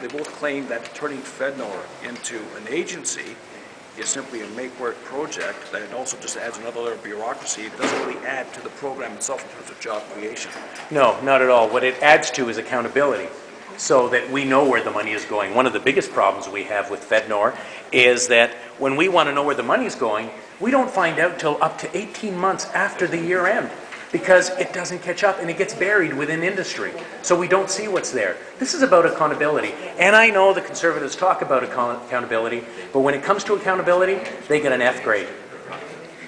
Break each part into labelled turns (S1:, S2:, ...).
S1: they both claim that turning FedNor into an agency is simply a make-work project that also just adds another layer of bureaucracy. It doesn't really add to the program itself in terms of job creation.
S2: No, not at all. What it adds to is accountability, so that we know where the money is going. One of the biggest problems we have with FedNor is that when we want to know where the money is going, we don't find out till up to 18 months after the year end, because it doesn't catch up and it gets buried within industry. So we don't see what's there. This is about accountability. And I know the Conservatives talk about accountability, but when it comes to accountability, they get an F grade.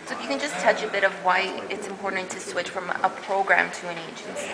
S3: So if you can just touch a bit of why it's important to switch from a program to an agency.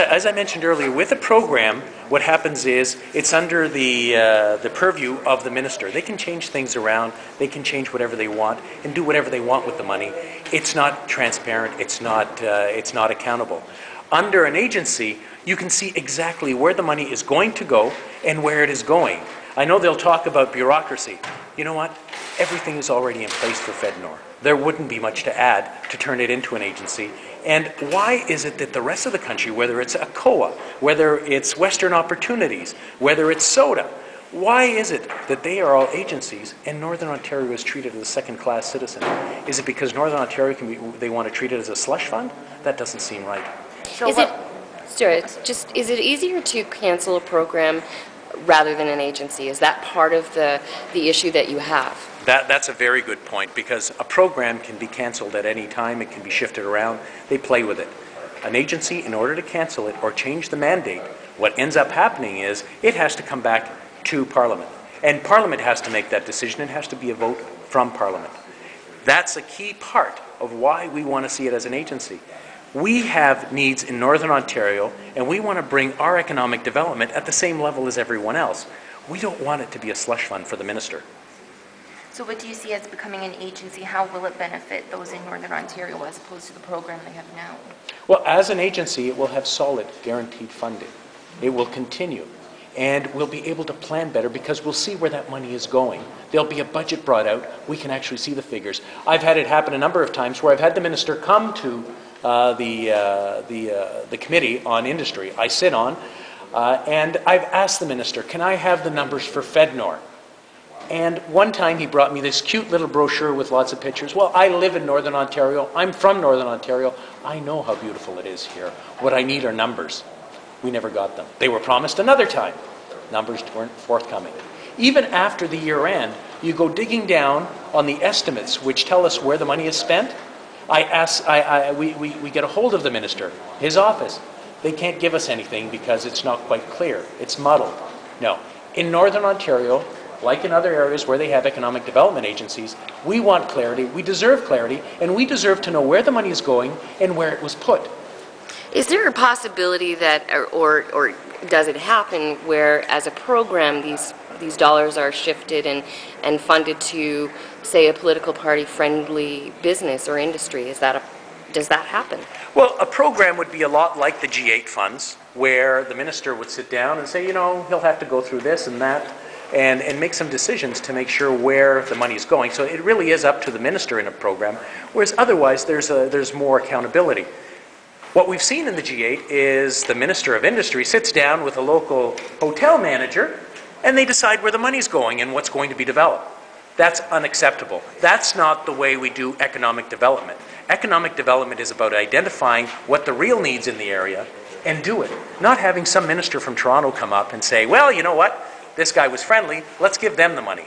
S2: As I mentioned earlier, with a program, what happens is it's under the purview of the minister. They can change things around, they can change whatever they want, and do whatever they want with the money. It's not transparent, it's not accountable. Under an agency, you can see exactly where the money is going to go and where it is going. I know they'll talk about bureaucracy. You know what? Everything is already in place for FedNor. There wouldn't be much to add to turn it into an agency. And why is it that the rest of the country, whether it's ACOA, whether it's Western Opportunities, whether it's SODA, why is it that they are all agencies and Northern Ontario is treated as a second-class citizen? Is it because Northern Ontario they want to treat it as a slush fund? That doesn't seem right.
S3: So
S4: is it easier to cancel a program rather than an agency? Is that part of the issue that you have?
S2: That's a very good point, because a program can be canceled at any time. It can be shifted around. They play with it. An agency, in order to cancel it or change the mandate, what ends up happening is it has to come back to Parliament. And Parliament has to make that decision. It has to be a vote from Parliament. That's a key part of why we want to see it as an agency. We have needs in Northern Ontario, and we want to bring our economic development at the same level as everyone else. We don't want it to be a slush fund for the minister.
S3: So what do you see as becoming an agency? How will it benefit those in Northern Ontario as opposed to the program they have now?
S2: Well, as an agency, it will have solid, guaranteed funding. It will continue. And we'll be able to plan better because we'll see where that money is going. There'll be a budget brought out. We can actually see the figures. I've had it happen a number of times where I've had the minister come to the committee on industry I sit on, and I've asked the minister, can I have the numbers for FedNor? And one time he brought me this cute little brochure with lots of pictures. Well, I live in Northern Ontario. I'm from Northern Ontario. I know how beautiful it is here. What I need are numbers. We never got them. They were promised another time. Numbers weren't forthcoming. Even after the year end, you go digging down on the estimates which tell us where the money is spent. We get a hold of the minister, his office. They can't give us anything because it's not quite clear. It's muddled. No. In Northern Ontario, like in other areas where they have economic development agencies, we want clarity, we deserve clarity, and we deserve to know where the money is going and where it was put.
S4: Is there a possibility that, or does it happen where, as a program, these dollars are shifted and funded to, say, a political party-friendly business or industry? Does that happen?
S2: Well, a program would be a lot like the G8 funds, where the minister would sit down and say, you know, he'll have to go through this and that, and make some decisions to make sure where the money is going. So it really is up to the minister in a program, whereas otherwise there's more accountability. What we've seen in the G8 is the Minister of Industry sits down with a local hotel manager and they decide where the money's going and what's going to be developed. That's unacceptable. That's not the way we do economic development. Economic development is about identifying what the real needs in the area and do it. Not having some minister from Toronto come up and say, well, you know what? This guy was friendly, let's give them the money.